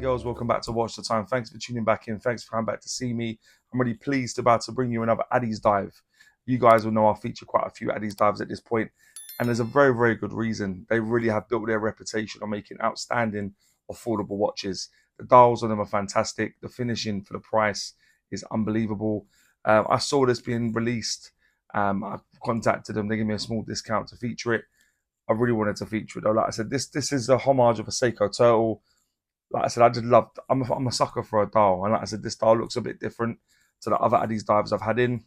and girls, welcome back to Watch the Time. Thanks for tuning back in. Thanks for coming back to see me. I'm really pleased about to bring you another Addiesdive. You guys will know I feature quite a few Addiesdives at this point, and there's a very, very good reason. They really have built their reputation on making outstanding, affordable watches. The dials on them are fantastic. The finishing for the price is unbelievable. I saw this being released. I contacted them. They gave me a small discount to feature it. I really wanted to feature it though. Like I said, this is a homage of a Seiko Turtle. Like I said, I just loved. I'm a sucker for a dial, and like I said, this dial looks a bit different to the other Addiesdives I've had in.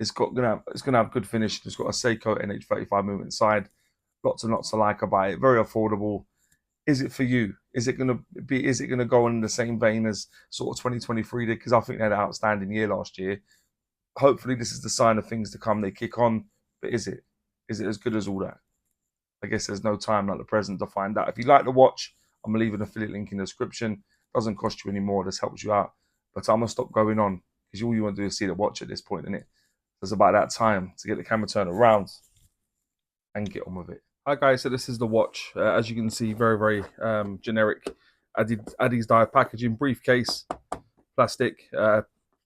It's gonna have good finish. It's got a Seiko NH35 movement inside. Lots and lots to like about it. Very affordable. Is it for you? Is it gonna be? Is it gonna go on in the same vein as sort of 2023 did? Because I think they had an outstanding year last year. Hopefully, this is the sign of things to come. They kick on, but is it? Is it as good as all that? I guess there's no time like the present to find out. If you like the watch, I'm gonna leave an affiliate link in the description. Doesn't cost you any more. This helps you out. But I'm gonna stop going on because all you want to do is see the watch at this point, isn't it? It's about that time to get the camera turned around and get on with it. Hi guys, so this is the watch. As you can see, very, very generic Addiesdive packaging, briefcase, plastic,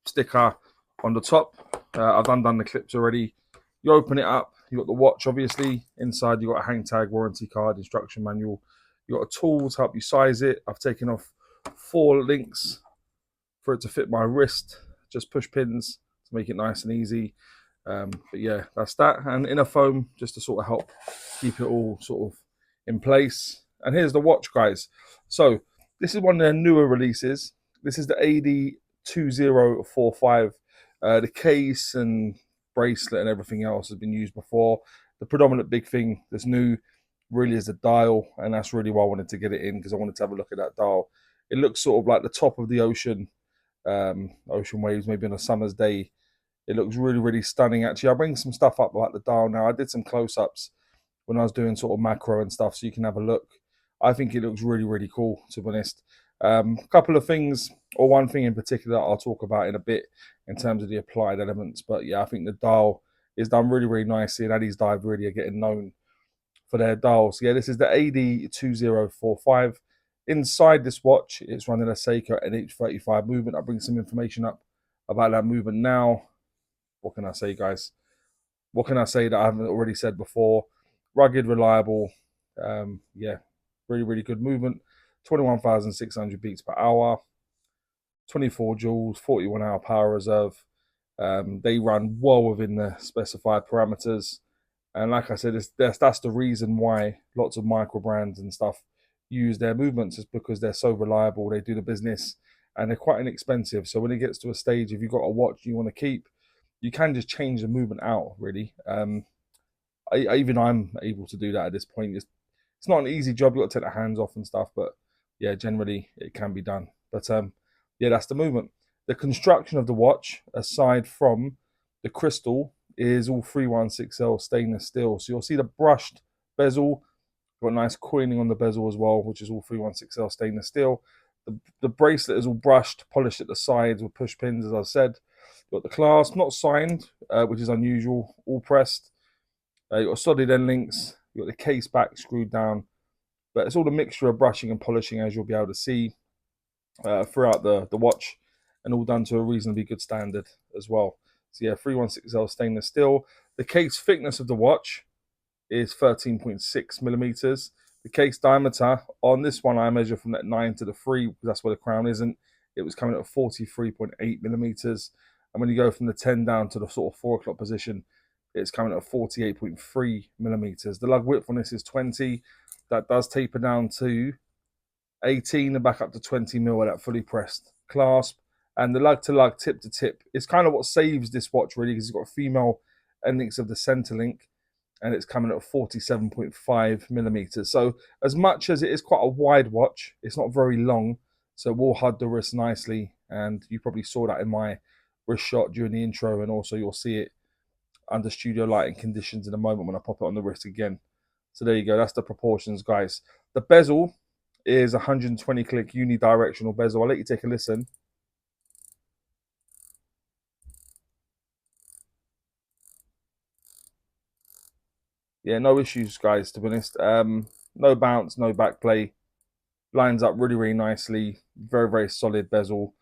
sticker on the top. I've undone the clips already. You open it up, you got the watch obviously. Inside you got a hang tag, warranty card, instruction manual. You got a tool to help you size it. I've taken off 4 links for it to fit my wrist. Just push pins to make it nice and easy. But yeah, that's that. And inner foam just to sort of help keep it all sort of in place. And here's the watch, guys. So this is one of their newer releases. This is the AD2045. The case and bracelet and everything else has been used before. The predominant big thing that's new really is the dial, and that's really why I wanted to get it in, because I wanted to have a look at that dial. It looks sort of like the top of the ocean, ocean waves, maybe on a summer's day. It looks really, really stunning. Actually, I'll bring some stuff up about the dial now. I did some close-ups when I was doing sort of macro and stuff, so you can have a look. I think it looks really, really cool, to be honest. A couple of things, or one thing in particular I'll talk about in a bit in terms of the applied elements. But yeah, I think the dial is done really, really nicely, and Addiesdive really are getting known for their dials. So yeah, this is the AD2045. Inside this watch, it's running a Seiko NH35 movement. I'll bring some information up about that movement now. What can I say, guys? What can I say that I haven't already said before? Rugged, reliable, yeah, really, really good movement. 21,600 beats per hour, 24 joules, 41-hour power reserve. They run well within the specified parameters. And like I said, that's the reason why lots of micro brands and stuff use their movements, is because they're so reliable, they do the business, and they're quite inexpensive. So when it gets to a stage, if you've got a watch you want to keep, you can just change the movement out, really. Even I'm able to do that at this point. It's not an easy job. You've got to take the hands off and stuff, but yeah, generally it can be done. But yeah, that's the movement. The construction of the watch, aside from the crystal, is all 316L stainless steel. So you'll see the brushed bezel, got nice coining on the bezel as well, which is all 316L stainless steel. The bracelet is all brushed, polished at the sides with push pins, as I said. Got the clasp, not signed, which is unusual, all pressed. You've got solid end links. You've got the case back screwed down. But it's all a mixture of brushing and polishing, as you'll be able to see throughout the watch, and all done to a reasonably good standard as well. So yeah, 316L stainless steel. The case thickness of the watch is 13.6 millimeters. The case diameter on this one, I measure from that 9 to the 3, because that's where the crown isn't. It was coming at 43.8 millimeters. And when you go from the 10 down to the sort of 4 o'clock position, it's coming at 48.3 millimeters. The lug width on this is 20. That does taper down to 18 and back up to 20 mil with that fully pressed clasp. And the lug to lug, tip to tip, is kind of what saves this watch, really, because it's got female endings of the center link, and it's coming at 47.5 millimeters. So as much as it is quite a wide watch, it's not very long, so it will hug the wrist nicely. And you probably saw that in my wrist shot during the intro, and also you'll see it under studio lighting conditions in a moment when I pop it on the wrist again. So there you go, that's the proportions, guys. The bezel is 120 click unidirectional bezel. I'll let you take a listen. Yeah, no issues, guys, to be honest. No bounce, no back play. Lines up really, really nicely. Very, very solid bezel.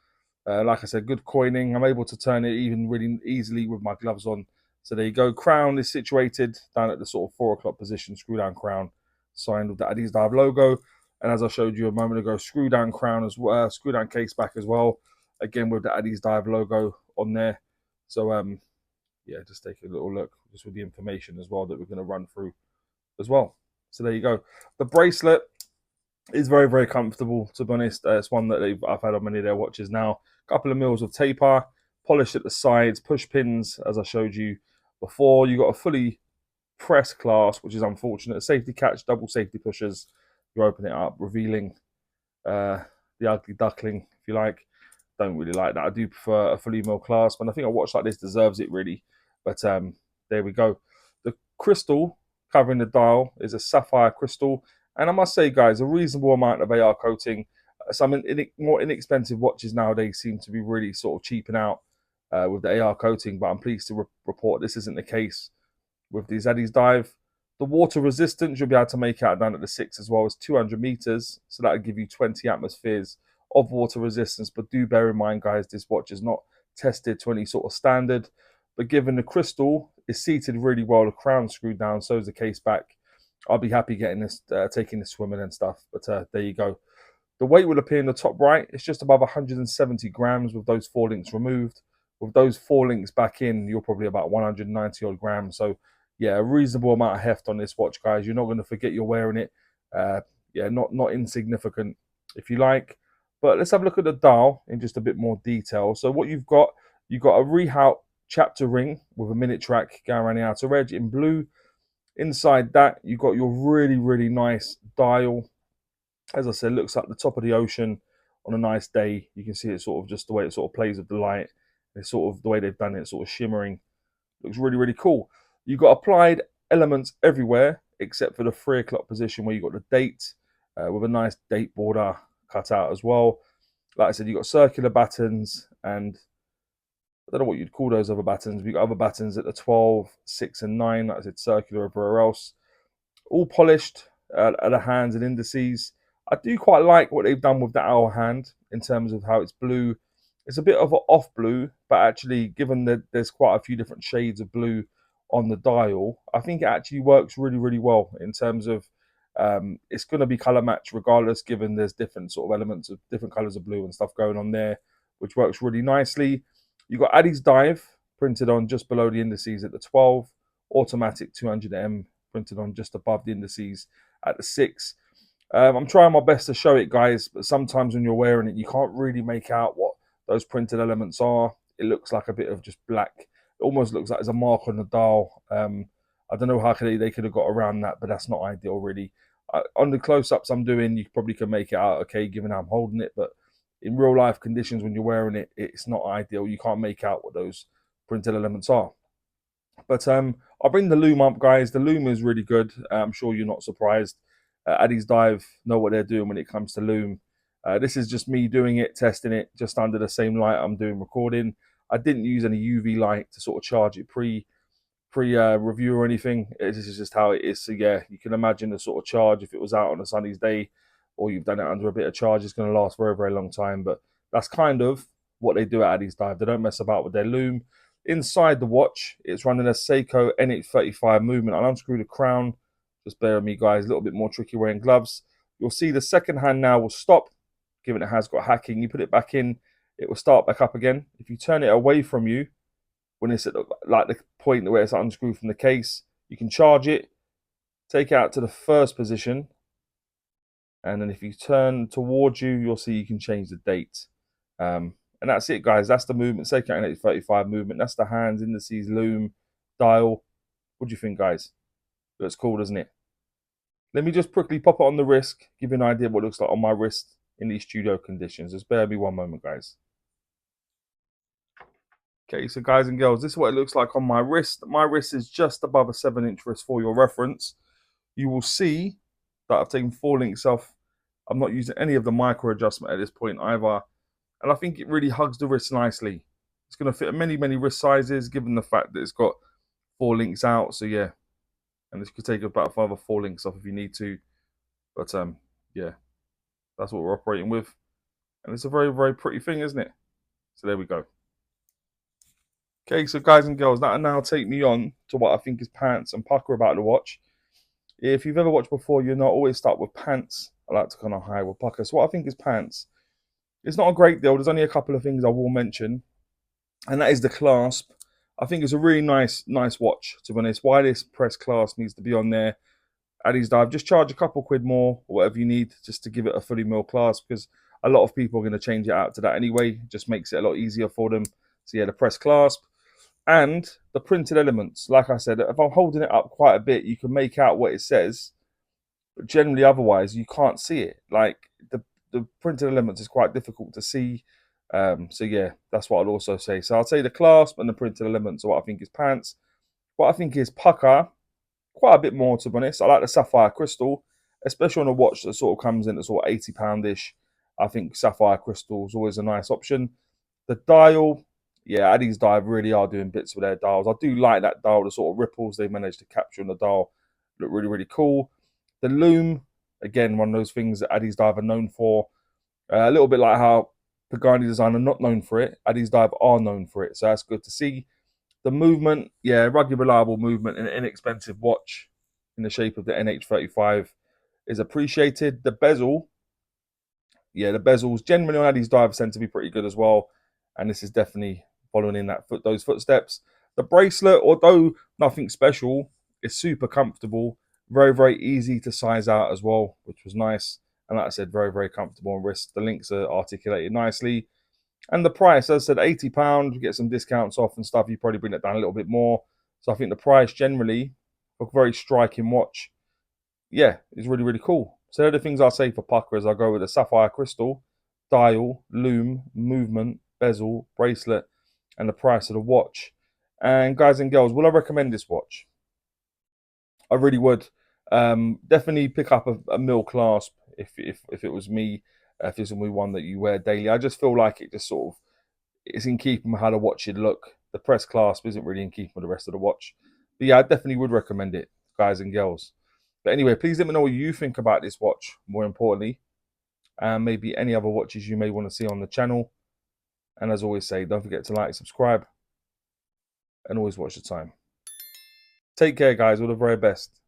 Like I said, good coining. I'm able to turn it even really easily with my gloves on. So there you go. Crown is situated down at the sort of 4 o'clock position. Screw down crown, signed with the Addiesdive logo. And as I showed you a moment ago, screw down crown as well, screw down case back as well. Again with the Addiesdive logo on there. So yeah, just take a little look just with the information as well that we're going to run through as well. So there you go. The bracelet is very, very comfortable, to be honest. It's one that I've had on many of their watches now. A couple of mils of taper, polished at the sides, push pins, as I showed you before. You got a fully pressed clasp, which is unfortunate. Safety catch, double safety pushers. You open it up, revealing uh, the ugly duckling, if you like. Don't really like that. I do prefer a fully mill clasp, and I think a watch like this deserves it, really. But there we go. The crystal covering the dial is a sapphire crystal, and I must say, guys, a reasonable amount of AR coating. Some more inexpensive watches nowadays seem to be really sort of cheaping out with the AR coating, but I'm pleased to report this isn't the case with these Addiesdive. The water resistance you'll be able to make out down at the 6 as well as 200 meters, so that'll give you 20 atmospheres of water resistance. But do bear in mind, guys, this watch is not tested to any sort of standard. But given the crystal is seated really well, the crown screwed down, so is the case back. I'll be happy getting this, taking this swimming and stuff. But there you go. The weight will appear in the top right. It's just above 170 grams with those 4 links removed. With those 4 links back in, you're probably about 190 odd grams. So, yeah, a reasonable amount of heft on this watch, guys. You're not going to forget you're wearing it. Yeah, not insignificant, if you like. But let's have a look at the dial in just a bit more detail. So what you've got a Rehout chapter ring with a minute track going around the outer edge in blue. Inside that, you've got your really, really nice dial. As I said, looks like the top of the ocean on a nice day. You can see it sort of just the way it sort of plays with the light. It's sort of the way they've done it, sort of shimmering. Looks really, really cool. You've got applied elements everywhere except for the 3 o'clock position where you've got the date with a nice date border cut out as well. Like I said, you've got circular battens, and I don't know what you'd call those other battens. We've got other battens at the 12, 6, and 9. Like I said, circular everywhere else. All polished at the hands and indices. I do quite like what they've done with the owl hand in terms of how it's blue. It's a bit of an off blue, but actually, given that there's quite a few different shades of blue on the dial, I think it actually works really, really well in terms of it's going to be color match regardless, given there's different sort of elements of different colors of blue and stuff going on there, which works really nicely. You've got Addiesdive printed on just below the indices at the 12, automatic 200M printed on just above the indices at the 6. I'm trying my best to show it, guys, but sometimes when you're wearing it, you can't really make out what those printed elements are. It looks like a bit of just black. It almost looks like there's a mark on the dial. I don't know how they could have got around that, but that's not ideal, really. On the close-ups I'm doing, you probably can make it out okay, given how I'm holding it, but in real life conditions, when you're wearing it, it's not ideal. You can't make out what those printed elements are. But I'll bring the loom up, guys. The loom is really good. I'm sure you're not surprised. Addiesdive know what they're doing when it comes to loom. This is just me doing it, testing it, just under the same light I'm doing recording. I didn't use any UV light to sort of charge it pre review or anything. This is just how it is. So yeah, you can imagine the sort of charge if it was out on a sunny day, or you've done it under a bit of charge, it's going to last for a very long time. But that's kind of what they do at Addiesdive. They don't mess about with their loom. Inside the watch, it's running a Seiko N835 movement. I'll unscrew the crown. Just bear with me, guys. A little bit more tricky wearing gloves. You'll see the second hand now will stop, given it has got hacking. You put it back in, it will start back up again. If you turn it away from you, when it's at like the point where it's unscrewed from the case, you can charge it, take it out to the first position, and then if you turn towards you, you'll see you can change the date. And that's it, guys. That's the movement. Seiko N835 movement. That's the hands, indices, loom, dial. What do you think, guys? Looks cool, doesn't it? Let me just quickly pop it on the wrist, give you an idea of what it looks like on my wrist in these studio conditions. Just bear with me one moment, guys. Okay, so guys and girls, this is what it looks like on my wrist. My wrist is just above a 7-inch wrist for your reference. You will see that I've taken 4 links off. I'm not using any of the micro adjustment at this point either. And I think it really hugs the wrist nicely. It's going to fit many, many wrist sizes, given the fact that it's got 4 links out. So yeah, and this could take about further 4 links off if you need to. But yeah, That's what we're operating with. And it's a very, very pretty thing, isn't it? So there we go. Okay, so guys and girls, that'll now take me on to what I think is pants and Pukka about the watch. If you've ever watched before, you know I always start with pants. I like to kind of hide with Pukka. So what I think is pants, it's not a great deal. There's only a couple of things I will mention, and that is the clasp. I think it's a really nice watch, to be honest. Why this press clasp needs to be on there, Addiesdive, just charge a couple quid more or whatever you need just to give it a fully milled clasp, because a lot of people are going to change it out to that anyway. It just makes it a lot easier for them. So yeah, the press clasp and the printed elements. Like I said, if I'm holding it up quite a bit, you can make out what it says, but generally otherwise you can't see it. Like the printed elements is quite difficult to see. So yeah, that's what I'd also say. So I'd say the clasp and the printed elements are what I think is pants. What I think is Pukka, quite a bit more, to be honest. I like the sapphire crystal, especially on a watch that sort of comes in at sort of £80-ish. I think sapphire crystal is always a nice option. The dial, yeah, Addiesdive really are doing bits with their dials. I do like that dial, the sort of ripples they managed to capture on the dial look really, really cool. The loom, again, one of those things that Addiesdive are known for. A little bit like how Pagani Design are not known for it, Addiesdive are known for it, so that's good to see. The movement, yeah, rugged, reliable movement in an inexpensive watch in the shape of the NH35 is appreciated. The bezel, yeah, the bezels generally on Addiesdive tend to be pretty good as well, and this is definitely following in those footsteps. The bracelet, although nothing special, is super comfortable, very, very easy to size out as well, which was nice. And like I said, very, very comfortable on wrist. The links are articulated nicely. And the price, as I said, £80, you get some discounts off and stuff. You probably bring it down a little bit more. So I think the price generally, a very striking watch, yeah, is really, really cool. So they're the things I'll say for Pukka as I go with the sapphire crystal, dial, loom, movement, bezel, bracelet, and the price of the watch. And guys and girls, will I recommend this watch? I really would. Definitely pick up a mill clasp if it was me. If it's only one that you wear daily, I just feel like it just sort of it's in keeping with how the watch should look. The press clasp isn't really in keeping with the rest of the watch. But yeah, I definitely would recommend it, guys and girls. But anyway, please let me know what you think about this watch, more importantly, and maybe any other watches you may want to see on the channel. And as always say, don't forget to like, subscribe, and always watch the time. Take care, guys. All the very best.